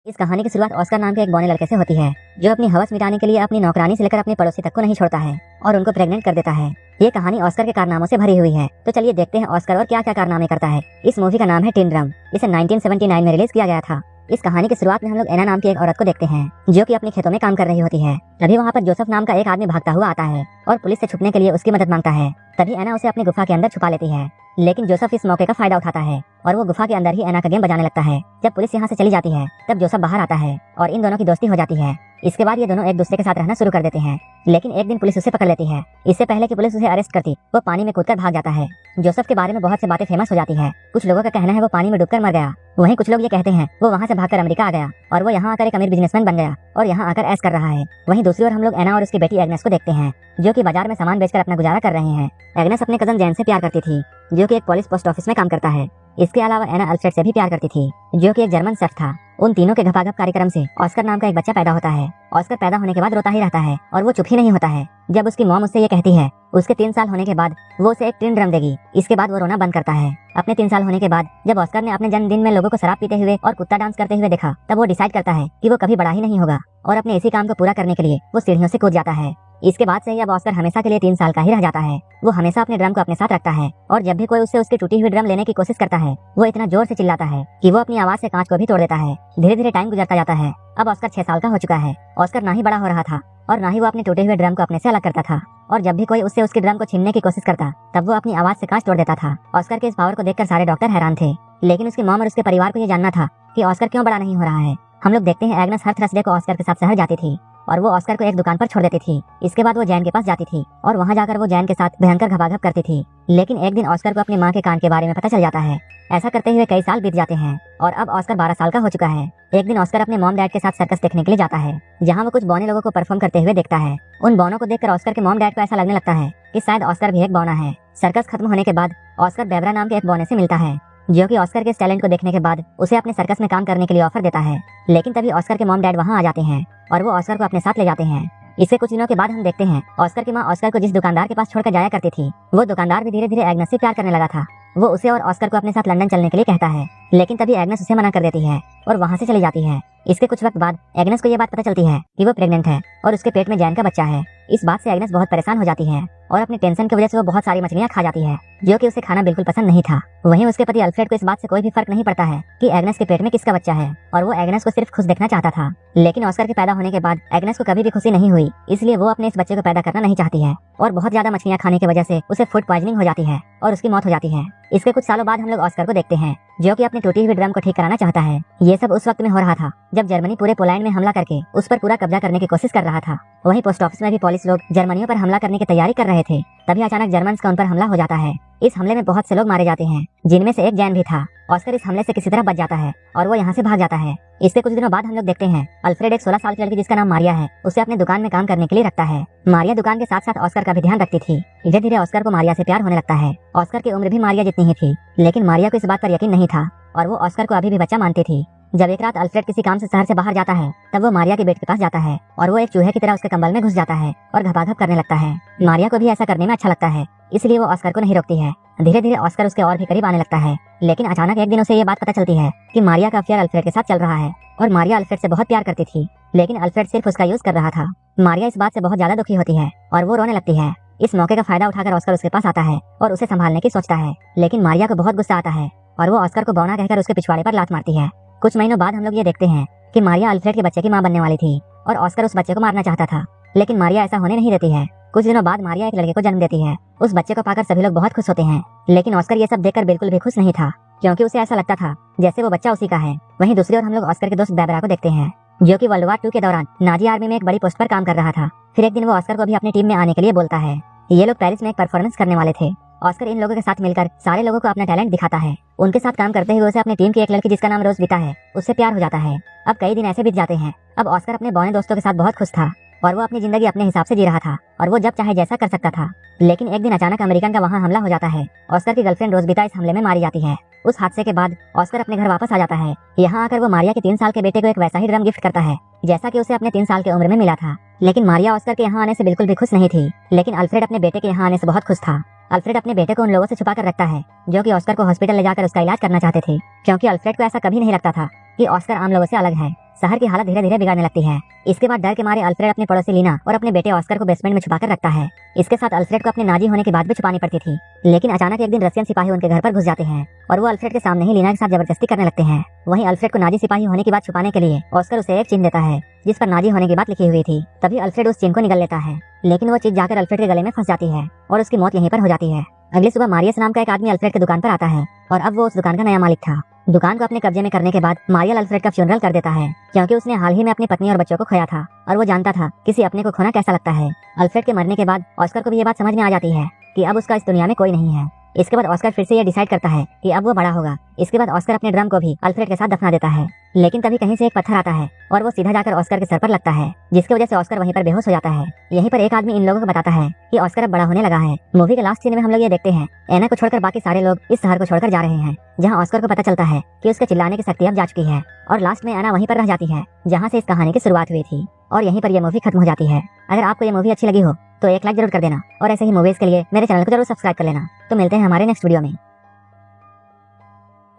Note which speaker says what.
Speaker 1: इस कहानी की शुरुआत ऑस्कर नाम के एक बौने लड़के से होती है, जो अपनी हवस मिटाने के लिए अपनी नौकरानी से लेकर अपने पड़ोसी तक को नहीं छोड़ता है और उनको प्रेग्नेंट कर देता है। ये कहानी ऑस्कर के कारनामों से भरी हुई है, तो चलिए देखते हैं ऑस्कर और क्या क्या कारनामे करता है। इस मूवी का नाम है टिन ड्रम। इसे 1979 में रिलीज किया गया था। इस कहानी की शुरुआत में हम लोग एना नाम की एक औरत को देखते हैं, जो कि अपने खेतों में काम कर रही होती है। तभी वहाँ पर जोसेफ नाम का एक आदमी भागता हुआ आता है और पुलिस से छुपने के लिए उसकी मदद मांगता है। तभी एना उसे अपनी गुफा के अंदर छुपा लेती है, लेकिन जोसेफ इस मौके का फायदा उठाता है और वो गुफा के अंदर ही एना का गेम बजाने लगता है। जब पुलिस यहाँ से चली जाती है, तब जोसेफ बाहर आता है और इन दोनों की दोस्ती हो जाती है। इसके बाद ये दोनों एक दूसरे के साथ रहना शुरू कर देते हैं, लेकिन एक दिन पुलिस उसे पकड़ लेती है। इससे पहले कि पुलिस उसे अरेस्ट करती, वो पानी में कूदकर भाग जाता है। जोसेफ के बारे में बहुत सी बातें फेमस हो जाती है। कुछ लोगों का कहना है वो पानी में डूबकर मर गया, वहीं कुछ लोग ये कहते हैं वो वहाँ से भागकर अमेरिका आ गया और वो यहाँ आकर एक अमीर बिजनेसमैन बन गया और यहाँ आकर ऐश कर रहा है। वहीं दूसरी ओर हम लोग एना और उसकी बेटी एग्नेस को देखते हैं, जो कि बाजार में सामान बेचकर अपना गुजारा कर रहे हैं। एग्नेस अपने कजन जैन से प्यार करती थी, जो कि एक पुलिस पोस्ट ऑफिस में काम करता है। इसके अलावा एना अल्फ्रेड से भी प्यार करती थी, जो कि एक जर्मन शेफ था। उन तीनों के घपाघप कार्यक्रम से ऑस्कर नाम का एक बच्चा पैदा होता है। ऑस्कर पैदा होने के बाद रोता ही रहता है और वो चुप ही नहीं होता है। जब उसकी मॉम उससे ये कहती है उसके 3 साल होने के बाद वो उसे एक टिन ड्रम देगी, इसके बाद वो रोना बंद करता है। अपने 3 साल होने के बाद जब ऑस्कर ने अपने जन्मदिन में लोगों को शराब पीते हुए और कुत्ता डांस करते हुए देखा, तब वो डिसाइड करता है कि वो कभी बड़ा ही नहीं होगा और अपने इसी काम को पूरा करने के लिए वो सीढ़ियों से कूद जाता है। इसके बाद से ही अब ऑस्कर हमेशा के लिए 3 साल का ही रह जाता है। वो हमेशा अपने ड्रम को अपने साथ रखता है और जब भी कोई उससे उसकी टूटी हुई ड्रम लेने की कोशिश करता है, वो इतना जोर से चिल्लाता है कि वो अपनी आवाज से कांच को भी तोड़ देता है। धीरे धीरे टाइम गुजरता जाता है। अब ऑस्कर 6 साल का हो चुका है। ऑस्कर ना ही बड़ा हो रहा था और ना ही वो अपने टूटे हुए ड्रम को अपने से अलग करता था, और जब भी कोई उससे उसकी ड्रम को छीनने की कोशिश करता, तब वो अपनी आवाज से कांच तोड़ देता था। ऑस्कर के इस पावर को देखकर सारे डॉक्टर हैरान थे, लेकिन उसकी मॉम और उसके परिवार को ये जानना था कि ऑस्कर क्यों बड़ा नहीं हो रहा है। हम लोग देखते हैं एग्नेस हर थर्सडे को ऑस्कर के साथ शहर जाती थी और वो ऑस्कर को एक दुकान पर छोड़ देती थी। इसके बाद वो जैन के पास जाती थी और वहाँ जाकर वो जैन के साथ भयंकर घपाघप करती थी। लेकिन एक दिन ऑस्कर को अपनी माँ के कान के बारे में पता चल जाता है। ऐसा करते हुए कई साल बीत जाते हैं और अब ऑस्कर 12 साल का हो चुका है। एक दिन ऑस्कर अपने मॉम डैड के साथ सर्कस देखने के लिए जाता है, जहाँ वो कुछ बौने लोगों को परफॉर्म करते हुए देखता है। उन बौनों को देखकर ऑस्कर के मॉम डैड को ऐसा लगने लगता है कि शायद ऑस्कर भी एक बौना है। सर्कस खत्म होने के बाद ऑस्कर बेबरा नाम के एक बौने से मिलता है, जो कि ऑस्कर के इस टैलेंट को देखने के बाद उसे अपने सर्कस में काम करने के लिए ऑफर देता है। लेकिन तभी ऑस्कर के मॉम डैड वहाँ आ जाते हैं और वो ऑस्कर को अपने साथ ले जाते हैं। इससे कुछ दिनों के बाद हम देखते हैं ऑस्कर की माँ ऑस्कर को जिस दुकानदार के पास छोड़कर जाया करती थी, वो दुकानदार भी धीरे धीरे एग्नेस से प्यार करने लगा था। वो उसे और ऑस्कर को अपने साथ लंदन चलने के लिए कहता है, लेकिन तभी एग्नेस उसे मना कर देती है और वहाँ से चली जाती है। इसके कुछ वक्त बाद एग्नेस को ये बात पता चलती है कि वो प्रेग्नेंट है और उसके पेट में जैन का बच्चा है। इस बात से एग्नेस बहुत परेशान हो जाती है और अपनी टेंशन की वजह से वो बहुत सारी मछलियाँ खा जाती है, जो कि उसे खाना बिल्कुल पसंद नहीं था। वहीं उसके पति अल्फ्रेड को इस बात से कोई भी फर्क नहीं पड़ता है कि एग्नेस के पेट में किसका बच्चा है, और वो एग्नेस को सिर्फ खुश देखना चाहता था। लेकिन ऑस्कर के पैदा होने के बाद एग्नेस को कभी भी खुशी नहीं हुई, इसलिए वो अपने इस बच्चे को पैदा करना नहीं चाहती है और बहुत ज्यादा मछलियाँ खाने की वजह से उसे फूड पॉइजनिंग हो जाती है और उसकी मौत हो जाती है। इसके कुछ सालों बाद हम लोग ऑस्कर को देखते हैं, जो कि अपनी टूटी हुई ड्रम को ठीक कराना चाहता है। ये सब उस वक्त में हो रहा था जब जर्मनी पूरे पोलैंड में हमला करके उस पर पूरा कब्जा करने की कोशिश कर रहा था। वहीं पोस्ट ऑफिस में भी पुलिस लोग जर्मनियों पर हमला करने की तैयारी कर रहे थे। तभी अचानक जर्मन्स का उन पर हमला हो जाता है। इस हमले में बहुत से लोग मारे जाते हैं, जिनमें से एक जैन भी था। ऑस्कर इस हमले से किसी तरह बच जाता है और वो यहाँ से भाग जाता है। इसके कुछ दिनों बाद हम लोग देखते हैं अल्फ्रेड एक 16 साल की लड़की जिसका नाम मारिया है, उसे अपने दुकान में काम करने के लिए रखता है। मारिया दुकान के साथ साथ ऑस्कर का भी ध्यान रखती थी। धीरे धीरे ऑस्कर को मारिया से प्यार होने लगता है। ऑस्कर की उम्र भी मारिया जितनी ही थी, लेकिन मारिया को इस बात पर यकीन नहीं था और वो ऑस्कर को अभी भी बच्चा मानती थी। जब एक रात अल्फ्रेड किसी काम से शहर से बाहर जाता है, तब वो मारिया के बेड के पास जाता है और वो एक चूहे की तरह उसके कंबल में घुस जाता है और घपाघप करने लगता है। मारिया को भी ऐसा करने में अच्छा लगता है, इसलिए वो ऑस्कर को नहीं रोकती है। धीरे धीरे ऑस्कर उसके और भी करीब आने लगता है, लेकिन अचानक एक दिन उसे ये बात पता चलती है कि मारिया का अफेयर अल्फ्रेड के साथ चल रहा है और मारिया अल्फ्रेड से बहुत प्यार करती थी, लेकिन अल्फ्रेड सिर्फ उसका यूज कर रहा था। मारिया इस बात से बहुत ज्यादा दुखी होती है और वो रोने लगती है। इस मौके का फायदा उठाकर ऑस्कर उसके पास आता है और उसे संभालने की सोचता है, लेकिन मारिया को बहुत गुस्सा आता है और वो ऑस्कर को बौना कहकर उसके पिछवाड़े पर लात मारती है। कुछ महीनों बाद हम लोग ये देखते हैं कि मारिया अल्फ्रेड के बच्चे की मां बनने वाली थी और ऑस्कर उस बच्चे को मारना चाहता था, लेकिन मारिया ऐसा होने नहीं देती है। कुछ दिनों बाद मारिया एक लड़के को जन्म देती है। उस बच्चे को पाकर सभी लोग बहुत खुश होते हैं, लेकिन ऑस्कर ये सब देखकर बिल्कुल भी खुश नहीं था, क्योंकि उसे ऐसा लगता था जैसे वो बच्चा उसी का है। वहीं दूसरी ओर हम लोग ऑस्कर के दोस्त बेबरा को देखते हैं, जो कि वर्ल्ड वॉर 2 के दौरान नाजी आर्मी में एक बड़ी पोस्ट पर काम कर रहा था। फिर एक दिन वो ऑस्कर को भी अपनी टीम में आने के लिए बोलता है। ये लोग पेरिस में एक परफॉर्मेंस करने वाले थे। ऑस्कर इन लोगों के साथ मिलकर सारे लोगों को अपना टैलेंट दिखाता है। उनके साथ काम करते हुए उसे अपनी टीम की एक लड़की जिसका नाम रोज बीता है, उससे प्यार हो जाता है। अब कई दिन ऐसे बीत जाते हैं। अब ऑस्कर अपने बौने दोस्तों के साथ बहुत खुश था और वो अपनी जिंदगी अपने हिसाब से जी रहा था और वो जब चाहे जैसा कर सकता था। लेकिन एक दिन अचानक अमेरिकन का वहाँ हमला हो जाता है। ऑस्कर की गर्लफ्रेंड रोज बीता इस हमले में मारी जाती है। उस हादसे के बाद ऑस्कर अपने घर वापस आ जाता है। यहाँ आकर वो मारिया के 3 साल के बेटे को एक वैसा ही ड्रम गिफ्ट करता है, जैसा कि उसे अपने 3 साल की उम्र में मिला था। लेकिन मारिया ऑस्कर के यहाँ आने से बिल्कुल भी खुश नहीं थी, लेकिन अल्फ्रेड अपने बेटे के यहाँ आने से बहुत खुश था। अल्फ्रेड अपने बेटे को उन लोगों से छुपा कर रखता है, जो कि ऑस्कर को हॉस्पिटल ले जाकर उसका इलाज करना चाहते थे, क्योंकि अल्फ्रेड को ऐसा कभी नहीं लगता था कि ऑस्कर आम लोगों से अलग है। शहर की हालत धीरे धीरे बिगड़ने लगती है। इसके बाद डर के मारे अल्फ्रेड अपने पड़ोसी लीना और अपने बेटे ऑस्कर को बेसमेंट में छुपाकर रखता है। इसके साथ अल्फ्रेड को अपने नाजी होने की बात भी छुपानी पड़ती थी। लेकिन अचानक एक दिन रशियन सिपाही उनके घर पर घुस जाते हैं और वो अल्फ्रेड के सामने ही लीना के साथ जबरदस्ती करने लगते हैं। वहीं अल्फ्रेड को नाजी सिपाही होने की बात छुपाने के लिए ऑस्कर उसे एक चिन्ह देता है जिस पर नाजी होने की बात लिखी हुई थी। तभी अल्फ्रेड उस चिन्ह को निगल लेता है, लेकिन वो चीज जाकर अल्फ्रेड के गले में फंस जाती है और उसकी मौत यहीं पर हो जाती है। अगली सुबह मारियस नाम का एक आदमी अल्फ्रेड की दुकान पर आता है और अब वो उस दुकान का नया मालिक था। दुकान को अपने कब्जे में करने के बाद मारियल अल्फ्रेड का फ्यूनरल कर देता है, क्योंकि उसने हाल ही में अपनी पत्नी और बच्चों को खोया था और वो जानता था किसी अपने को खोना कैसा लगता है। अल्फ्रेड के मरने के बाद ऑस्कर को भी ये बात समझ में आ जाती है कि अब उसका इस दुनिया में कोई नहीं है। इसके बाद ऑस्कर फिर से ये डिसाइड करता है कि अब वो बड़ा होगा। इसके बाद ऑस्कर अपने ड्रम को भी अल्फ्रेड के साथ दफना देता है, लेकिन तभी कहीं से एक पत्थर आता है और वो सीधा जाकर ऑस्कर के सर पर लगता है, जिसकी वजह से ऑस्कर वहीं पर बेहोश हो जाता है। यहीं पर एक आदमी इन लोगों को बताता है कि ऑस्कर अब बड़ा होने लगा है। मूवी के लास्ट सीन में हम लोग ये देखते हैं एना को छोड़कर बाकी सारे लोग इस शहर को छोड़कर जा रहे हैं, जहाँ ऑस्कर को पता चलता है कि उसके चिल्लाने की शक्ति अब जा चुकी है। और लास्ट में एना वहीं पर रह जाती है जहाँ से इस कहानी की शुरुआत हुई थी और यहीं पर यह मूवी खत्म हो जाती है। अगर आपको ये मूवी अच्छी लगी हो तो एक लाइक जरूर कर देना और ऐसे ही मूवीज के लिए मेरे चैनल को जरूर सब्सक्राइब कर लेना। तो मिलते हैं हमारे नेक्स्ट वीडियो में।